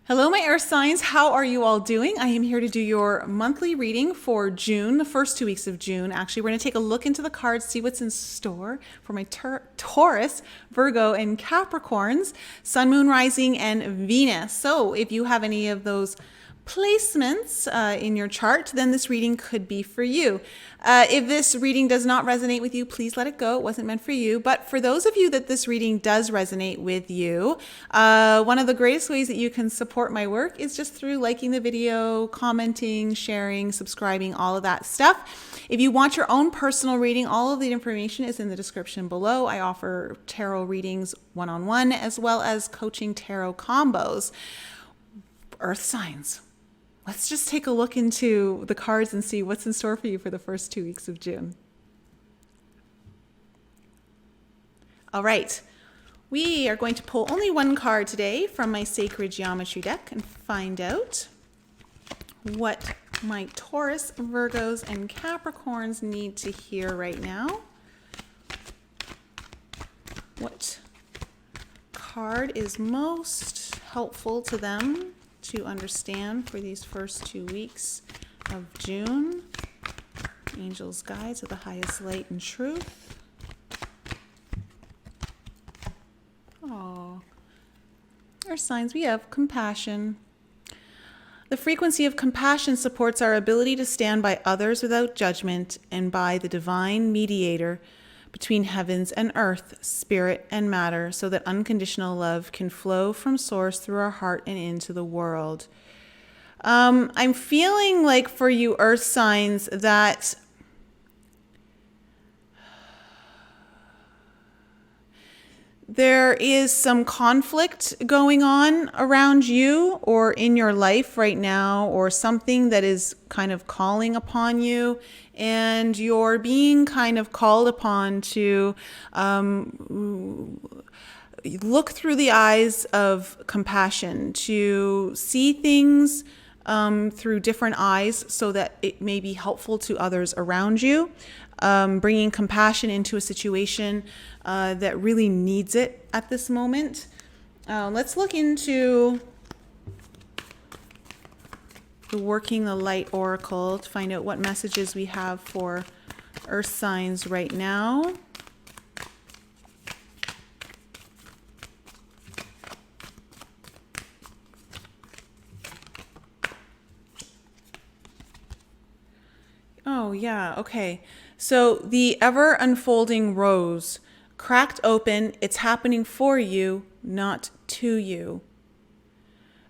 Hello, my earth signs. How are you all doing? I am here to do your monthly reading for June, the first 2 weeks of June. Actually, we're going to take a look into the cards, see what's in store for my Taurus, Virgo, and Capricorns, Sun, Moon, Rising, and Venus. So if you have any of those placements in your chart, then this reading could be for you. If this reading does not resonate with you, please let it go. It wasn't meant for you. But for those of you that this reading does resonate with you, one of the greatest ways that you can support my work is just through liking the video, commenting, sharing, subscribing, all of that stuff. If you want your own personal reading, all of the information is in the description below. I offer tarot readings one-on-one as well as coaching tarot combos. Earth signs. Let's just take a look into the cards and see what's in store for you for the first 2 weeks of June. All right, we are going to pull only one card today from my Sacred Geometry deck and find out what my Taurus, Virgos, and Capricorns need to hear right now. What card is most helpful to them to understand for these first 2 weeks of June? Angels, guides of the highest light and truth. Oh, our signs, we have compassion. The frequency of compassion supports our ability to stand by others without judgment and by the divine mediator between heavens and earth, spirit and matter, so that unconditional love can flow from source through our heart and into the world. I'm feeling like for you earth signs that there is some conflict going on around you or in your life right now, or something that is kind of calling upon you, and you're being kind of called upon to look through the eyes of compassion, to see things through different eyes so that it may be helpful to others around you, bringing compassion into a situation that really needs it at this moment. Let's look into the Working the Light Oracle to find out what messages we have for earth signs right now. Oh, yeah, okay. So the ever unfolding rose, cracked open, it's happening for you, not to you.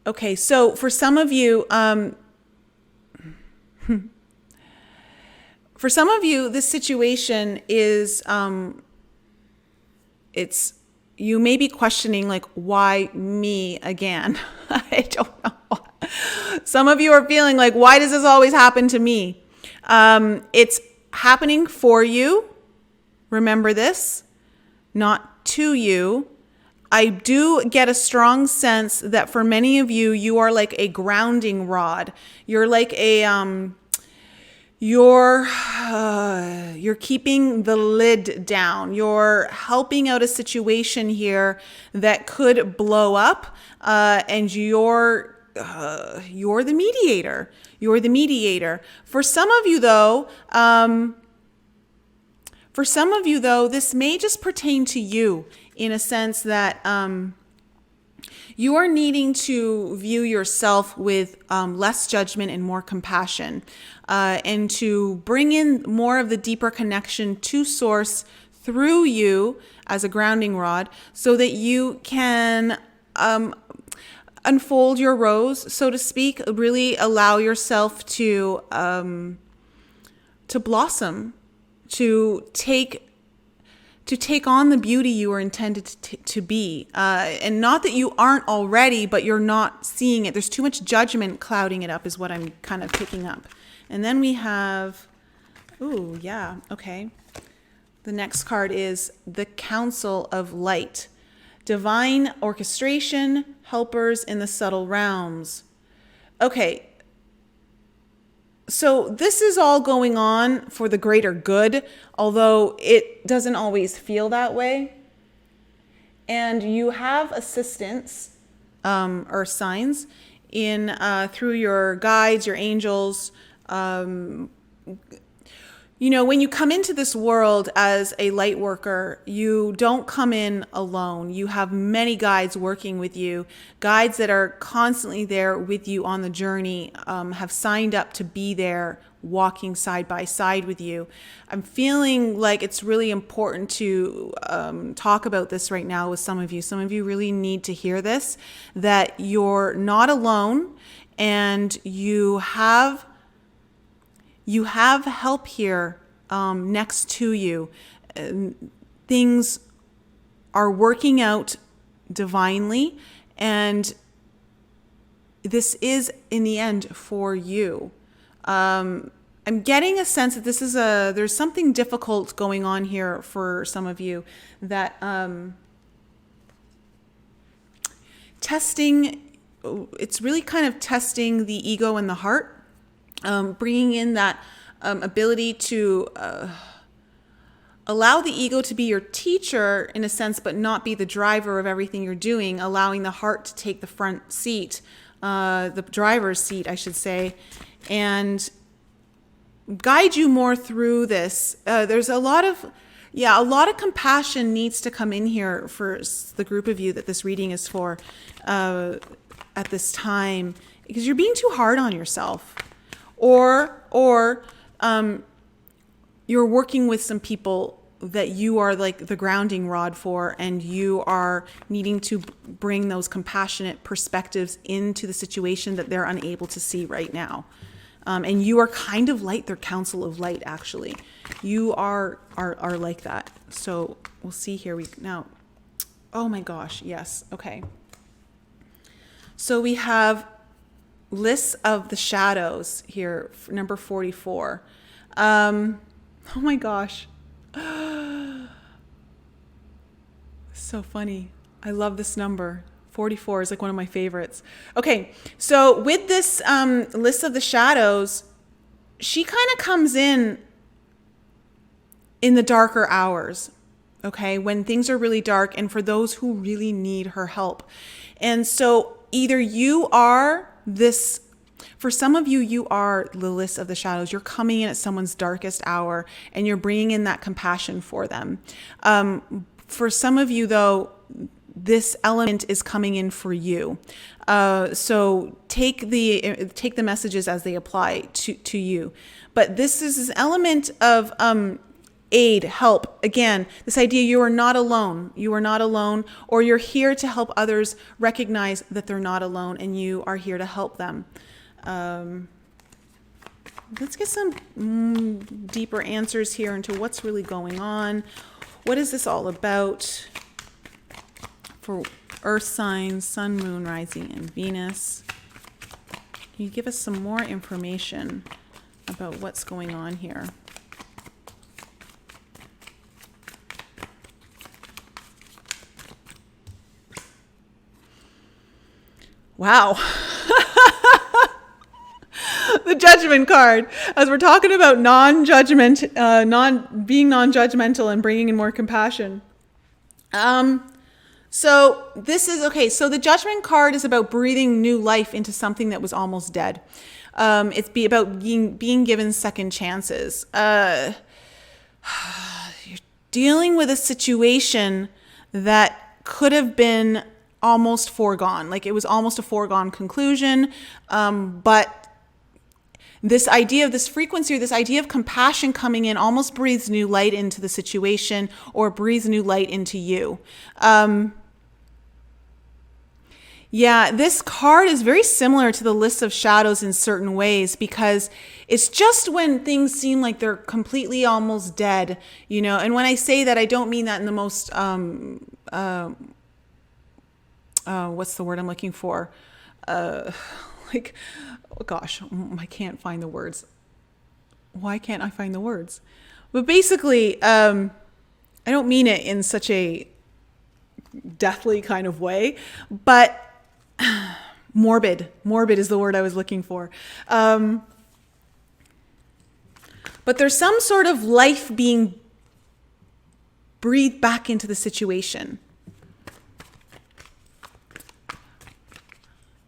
Okay, so for some of you, this situation is, you may be questioning, like, why me again? I don't know. Some of you are feeling like, why does this always happen to me? It's happening for you. Remember this, not to you. I do get a strong sense that for many of you, you are like a grounding rod. You're like a, you're keeping the lid down. You're helping out a situation here that could blow up, and you're the mediator. You're the mediator. For some of you, though, this may just pertain to you in a sense that you are needing to view yourself with less judgment and more compassion, and to bring in more of the deeper connection to source through you as a grounding rod, so that you can unfold your rose, so to speak, really allow yourself to blossom, to take on the beauty you were intended to be. And not that you aren't already, but you're not seeing it. There's too much judgment clouding it up is what I'm kind of picking up. And then we have, ooh, yeah, okay. The next card is the Council of Light. Divine orchestration, helpers in the subtle realms. Okay, so this is all going on for the greater good, although it doesn't always feel that way. And you have assistance earth signs in through your guides, your angels. You know, when you come into this world as a light worker, you don't come in alone. You have many guides working with you, guides that are constantly there with you on the journey, have signed up to be there, walking side by side with you. I'm feeling like it's really important to talk about this right now with some of you. Some of you really need to hear this, that you're not alone and you have help here next to you. Things are working out divinely, and this is in the end for you. I'm getting a sense that there's something difficult going on here for some of you, that it's really kind of testing the ego and the heart. Bringing in that ability to allow the ego to be your teacher in a sense, but not be the driver of everything you're doing, allowing the heart to take the front seat, the driver's seat, I should say, and guide you more through this. There's a lot of compassion needs to come in here for the group of you that this reading is for at this time, because you're being too hard on yourself. Or you're working with some people that you are like the grounding rod for, and you are needing to bring those compassionate perspectives into the situation that they're unable to see right now. And you are kind of like their council of light, actually. You are like that. So we'll see here. Now, oh my gosh, yes. Okay. So we have lists of the shadows here, number 44. Oh my gosh. So funny. I love this number. 44 is like one of my favorites. Okay, so with this list of the shadows, she kind of comes in the darker hours, okay, when things are really dark, and for those who really need her help. And so either you are this, for some of you, you are the list of the shadows. You're coming in at someone's darkest hour, and you're bringing in that compassion for them. For some of you, though, this element is coming in for you. So take the messages as they apply to you. But this is this element of aid, help. Again, this idea you are not alone. You are not alone, or you're here to help others recognize that they're not alone, and you are here to help them. Let's get some deeper answers here into what's really going on. What is this all about for earth signs, sun, moon, rising, and Venus? Can you give us some more information about what's going on here? Wow. The judgment card, as we're talking about being non-judgmental and bringing in more compassion. So this is, okay, so the judgment card is about breathing new life into something that was almost dead. It's about being given second chances. You're dealing with a situation that could have been almost foregone. Like it was almost a foregone conclusion, but this idea of this frequency, or this idea of compassion coming in, almost breathes new light into the situation, or breathes new light into you. Yeah, this card is very similar to the list of shadows in certain ways, because it's just when things seem like they're completely almost dead, you know. And when I say that, I don't mean that in the most, what's the word I'm looking for? Like, oh gosh, I can't find the words. Why can't I find the words? But basically, I don't mean it in such a deathly kind of way, but morbid is the word I was looking for. But there's some sort of life being breathed back into the situation.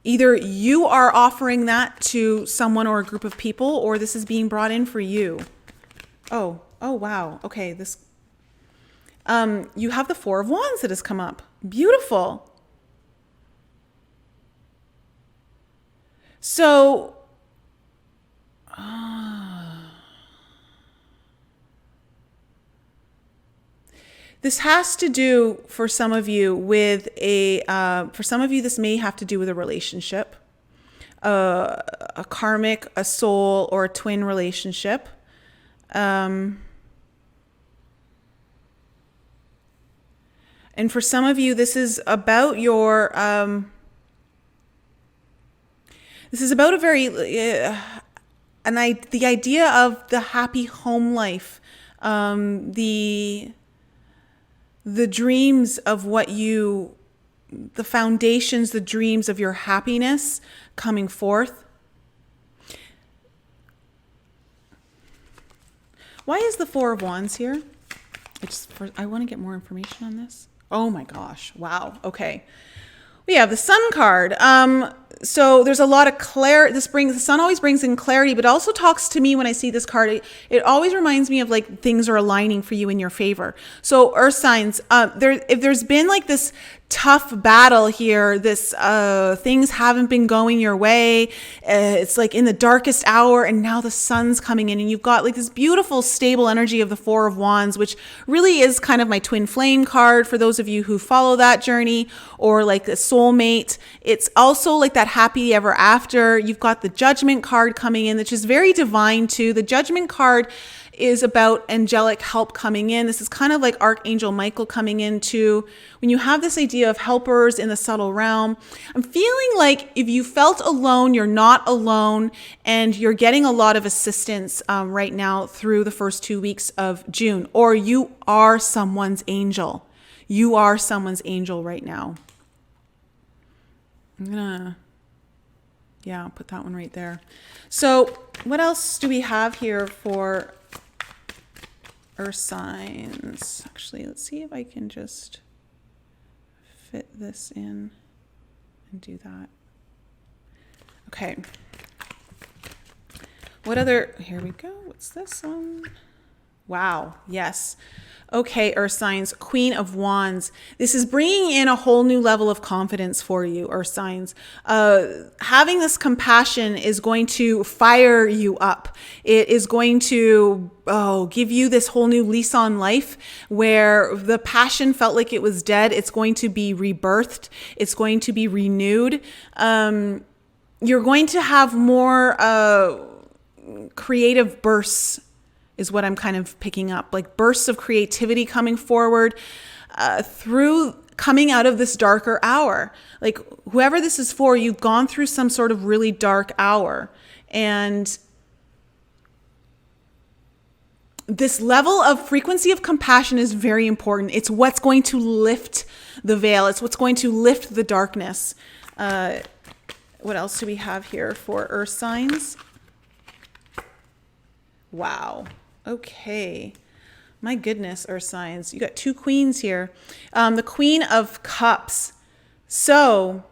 Either you are offering that to someone or a group of people, or this is being brought in for you. Oh, wow. Okay, this, you have the Four of Wands that has come up. Beautiful. So, this has to do, for some of you, with for some of you, this may have to do with a relationship, a karmic, a soul, or a twin relationship. And for some of you, this is about your, this is about a very, the idea of the happy home life, the dreams of what you, the foundations, the dreams of your happiness coming forth. Why is the Four of Wands here? I want to get more information on this. Oh my gosh. Wow. Okay. We have the Sun card. So there's a lot of clarity. The sun always brings in clarity, but it also talks to me when I see this card. It always reminds me of like things are aligning for you in your favor. So earth signs, if there's been like this tough battle here, things haven't been going your way. It's like in the darkest hour, and now the sun's coming in, and you've got like this beautiful stable energy of the Four of Wands, which really is kind of my twin flame card for those of you who follow that journey, or like a soulmate. It's also like that happy ever after. You've got the Judgment card coming in, which is very divine too. The Judgment card is about angelic help coming in. This is kind of like Archangel Michael coming in too. When you have this idea of helpers in the subtle realm, I'm feeling like if you felt alone, you're not alone, and you're getting a lot of assistance right now through the first 2 weeks of June, or you are someone's angel. You are someone's angel right now. I'm gonna, put that one right there. So what else do we have here for earth signs? Actually, let's see if I can just fit this in and do that. Okay. What other, here we go. What's this one? Wow. Yes. Okay, earth signs, Queen of Wands. This is bringing in a whole new level of confidence for you, earth signs. Having this compassion is going to fire you up. It is going to give you this whole new lease on life where the passion felt like it was dead. It's going to be rebirthed. It's going to be renewed. You're going to have more creative bursts, is what I'm kind of picking up, like bursts of creativity coming forward through coming out of this darker hour. Like whoever this is for, you've gone through some sort of really dark hour, and this level of frequency of compassion is very important. It's what's going to lift the veil. It's what's going to lift the darkness. What else do we have here for earth signs? Wow. Okay. My goodness, earth signs. You got two queens here. The Queen of Cups. So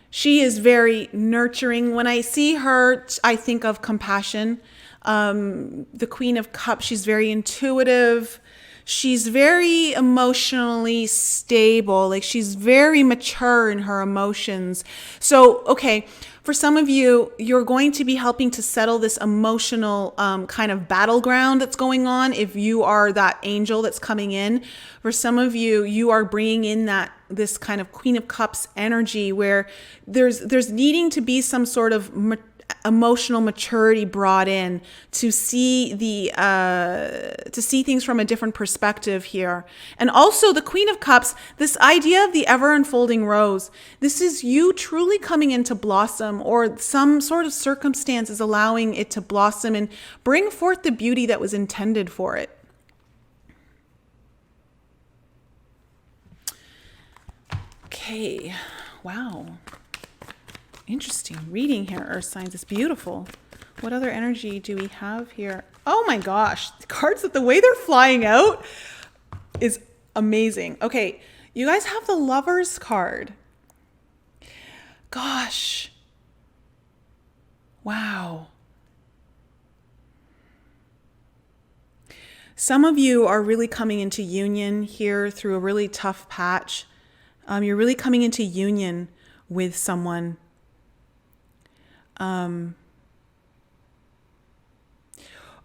she is very nurturing. When I see her, I think of compassion. The Queen of Cups, she's very intuitive. She's very emotionally stable. Like she's very mature in her emotions. So, okay. For some of you, you're going to be helping to settle this emotional kind of battleground that's going on. If you are that angel that's coming in, for some of you, you are bringing in this kind of Queen of Cups energy where there's needing to be some sort of emotional maturity brought in to see things from a different perspective here. And also the Queen of Cups, this idea of the ever unfolding rose, this is you truly coming into blossom, or some sort of circumstance is allowing it to blossom and bring forth the beauty that was intended for it. Okay. Wow. Interesting reading here, earth signs. It's beautiful. What other energy do we have here? Oh my gosh, the cards, the way they're flying out is amazing. Okay, you guys have the Lovers card. Gosh. Wow. Some of you are really coming into union here through a really tough patch. You're really coming into union with someone.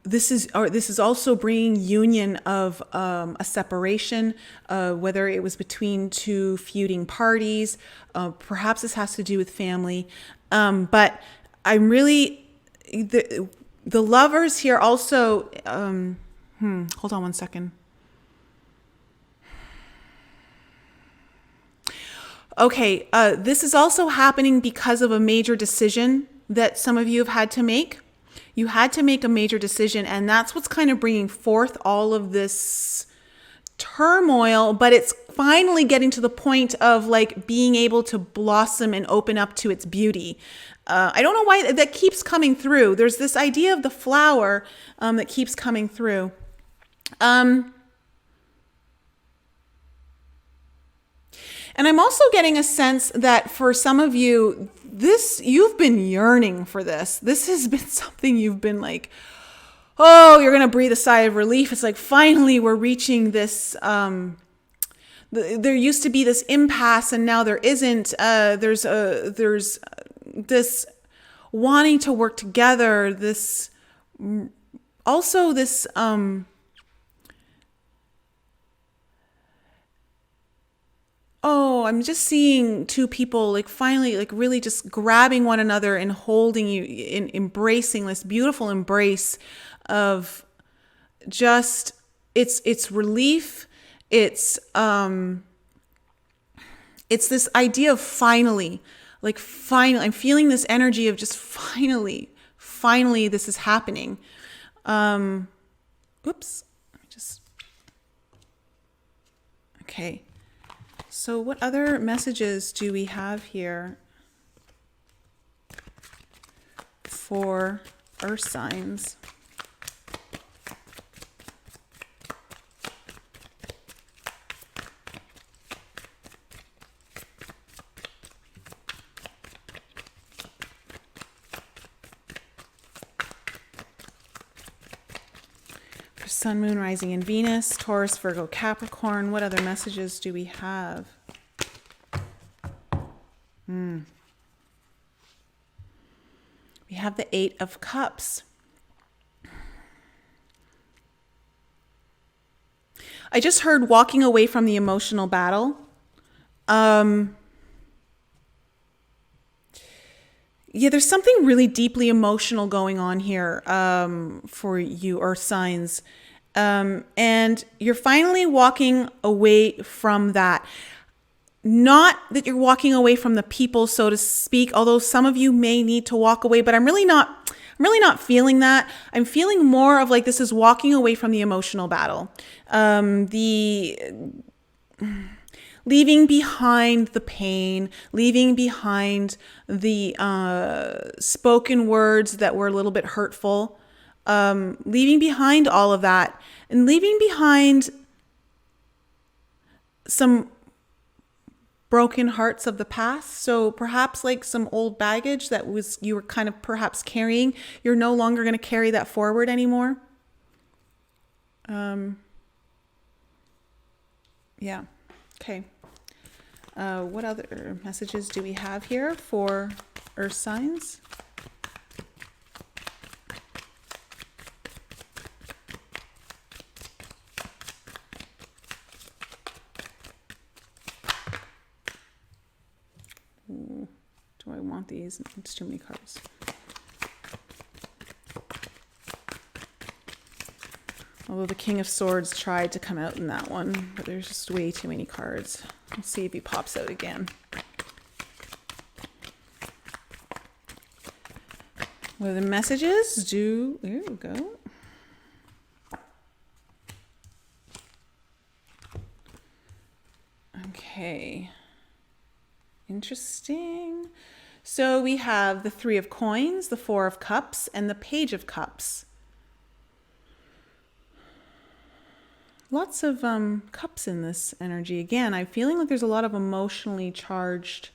This is also bringing union of a separation, whether it was between two feuding parties. Perhaps this has to do with family. But I'm really, the lovers here also, hold on one second. Okay, this is also happening because of a major decision that some of you have had to make. You had to make a major decision, and that's what's kind of bringing forth all of this turmoil, but it's finally getting to the point of like being able to blossom and open up to its beauty. I don't know why that keeps coming through. There's this idea of the flower that keeps coming through. And I'm also getting a sense that for some of you, you've been yearning for this. This has been something you've been like, oh, you're going to breathe a sigh of relief. It's like, finally, we're reaching this. There used to be this impasse and now there isn't. There's this wanting to work together. This, also this, oh, I'm just seeing two people like finally like really just grabbing one another and holding you in embracing this beautiful embrace of just it's relief. It's this idea of finally, like finally, I'm feeling this energy of just finally this is happening. Oops. Okay. So what other messages do we have here for earth signs? For Sun, Moon, Rising, and Venus, Taurus, Virgo, Capricorn, what other messages do we have? We have the Eight of Cups. I just heard walking away from the emotional battle. Yeah, there's something really deeply emotional going on here for you earth signs. And you're finally walking away from that. Not that you're walking away from the people, so to speak, although some of you may need to walk away, but I'm really not feeling that. I'm feeling more of like this is walking away from the emotional battle. The leaving behind the pain, leaving behind the spoken words that were a little bit hurtful, leaving behind all of that, and leaving behind some broken hearts of the past. So perhaps like some old baggage that you were kind of perhaps carrying, you're no longer going to carry that forward anymore. Yeah. Okay. What other messages do we have here for earth signs? Ooh, do I want these? It's too many cards. Although the King of Swords tried to come out in that one, but there's just way too many cards. Let's see if he pops out again. What are the messages? There we go. Okay. Interesting. So we have the Three of Coins, the Four of Cups, and the Page of Cups. Lots of cups in this energy. Again, I'm feeling like there's a lot of emotionally charged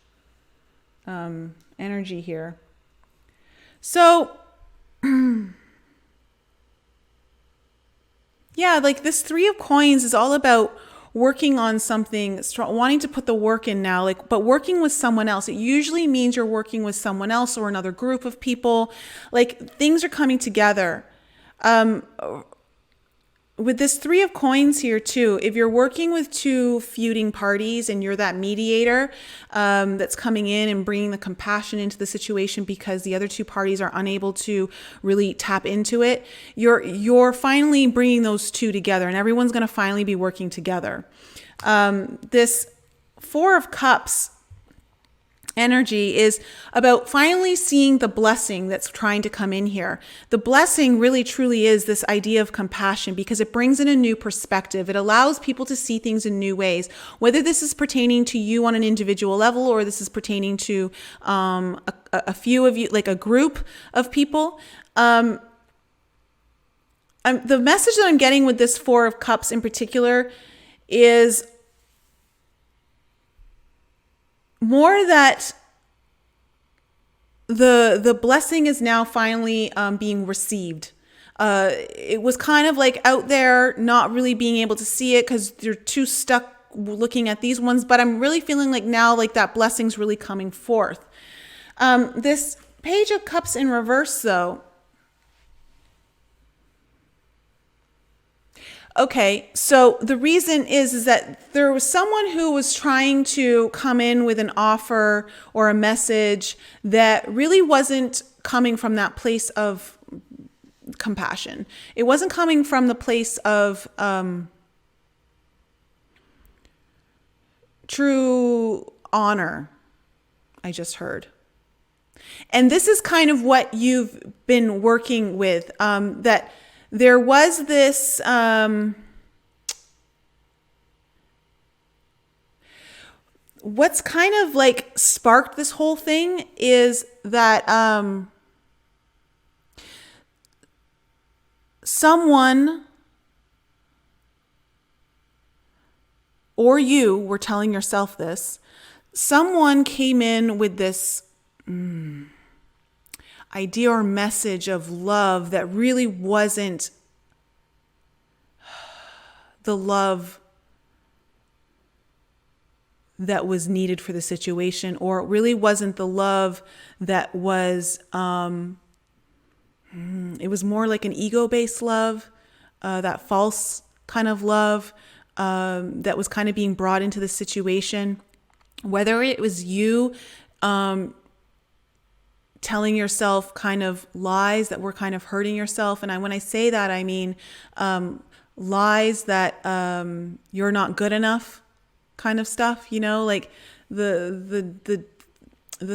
energy here. So, yeah, like this Three of Coins is all about working on something, wanting to put the work in now, like, but working with someone else. It usually means you're working with someone else or another group of people. Like things are coming together. With this Three of Coins here too, if you're working with two feuding parties and you're that mediator that's coming in and bringing the compassion into the situation because the other two parties are unable to really tap into it, you're finally bringing those two together, and everyone's going to finally be working together. This Four of Cups energy is about finally seeing the blessing that's trying to come in here. The blessing really truly is this idea of compassion because it brings in a new perspective. It allows people to see things in new ways, whether this is pertaining to you on an individual level or this is pertaining to a few of you, like a group of people. The message that I'm getting with this Four of Cups in particular is more that the blessing is now finally being received. It was kind of like out there, not really being able to see it because you're too stuck looking at these ones. But I'm really feeling like now, like that blessing's really coming forth. This Page of Cups in reverse, though. Okay, so the reason is that there was someone who was trying to come in with an offer or a message that really wasn't coming from that place of compassion. It wasn't coming from the place of true honor, I just heard. And this is kind of what you've been working with, that there was this what's kind of like sparked this whole thing is that someone or you were telling yourself this. Someone came in with this idea or message of love that really wasn't the love that was needed for the situation, or it really wasn't the love that was, it was more like an ego-based love, that false kind of love that was kind of being brought into the situation. Whether it was you telling yourself kind of lies that were kind of hurting yourself. And when I say that, I mean lies that you're not good enough kind of stuff, you know, like the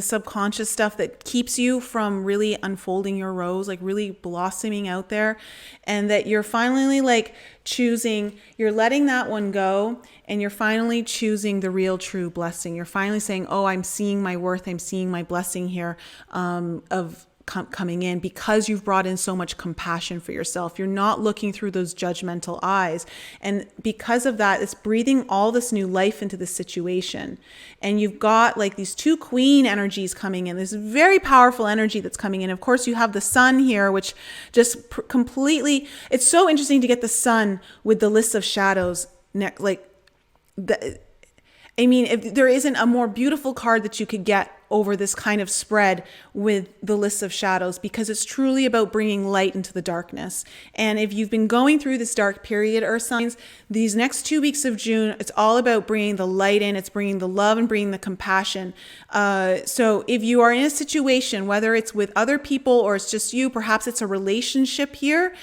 subconscious stuff that keeps you from really unfolding your rose, like really blossoming out there. And that you're finally like choosing, you're letting that one go, and you're finally choosing the real true blessing. You're finally saying, oh, I'm seeing my worth, I'm seeing my blessing here of coming in, because you've brought in so much compassion for yourself. You're not looking through those judgmental eyes. And because of that, it's breathing all this new life into the situation. And you've got like these two queen energies coming in, this very powerful energy that's coming in. Of course, you have the sun here, which just completely, it's so interesting to get the sun with the list of shadows. I mean, if there isn't a more beautiful card that you could get over this kind of spread with the list of shadows, because it's truly about bringing light into the darkness. And if you've been going through this dark period, Earth signs, these next 2 weeks of June, it's all about bringing the light in. It's bringing the love and bringing the compassion. So if you are in a situation, whether it's with other people or it's just you, perhaps it's a relationship here,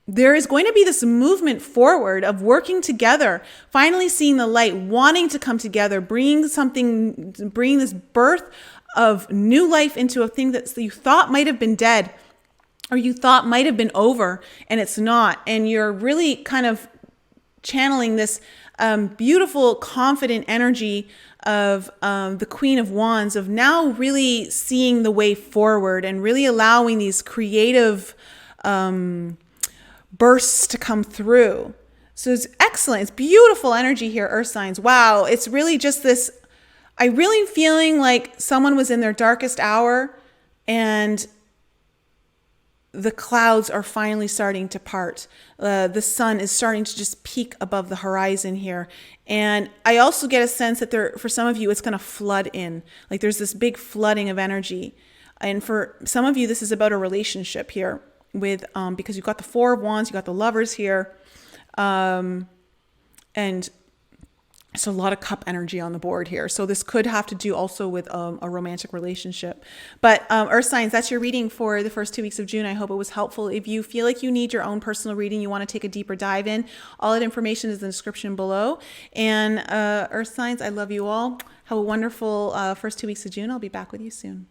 there is going to be this movement forward of working together, finally seeing the light, wanting to come together, bringing this birth of new life into a thing that you thought might have been dead or you thought might have been over, and it's not. And you're really kind of channeling this beautiful, confident energy of the Queen of Wands, of now really seeing the way forward and really allowing these creative bursts to come through. So it's excellent. It's beautiful energy here, Earth signs. Wow. It's really just this I really feeling like someone was in their darkest hour and the clouds are finally starting to part. The sun is starting to just peak above the horizon here. And I also get a sense that for some of you, it's going to flood in. Like there's this big flooding of energy. And for some of you, this is about a relationship here with, because you've got the Four of Wands, you've got the Lovers here. And there's a lot of cup energy on the board here. So this could have to do also with a romantic relationship. But Earth signs, that's your reading for the first 2 weeks of June. I hope it was helpful. If you feel like you need your own personal reading, you want to take a deeper dive in, all that information is in the description below. And Earth signs, I love you all. Have a wonderful first 2 weeks of June. I'll be back with you soon.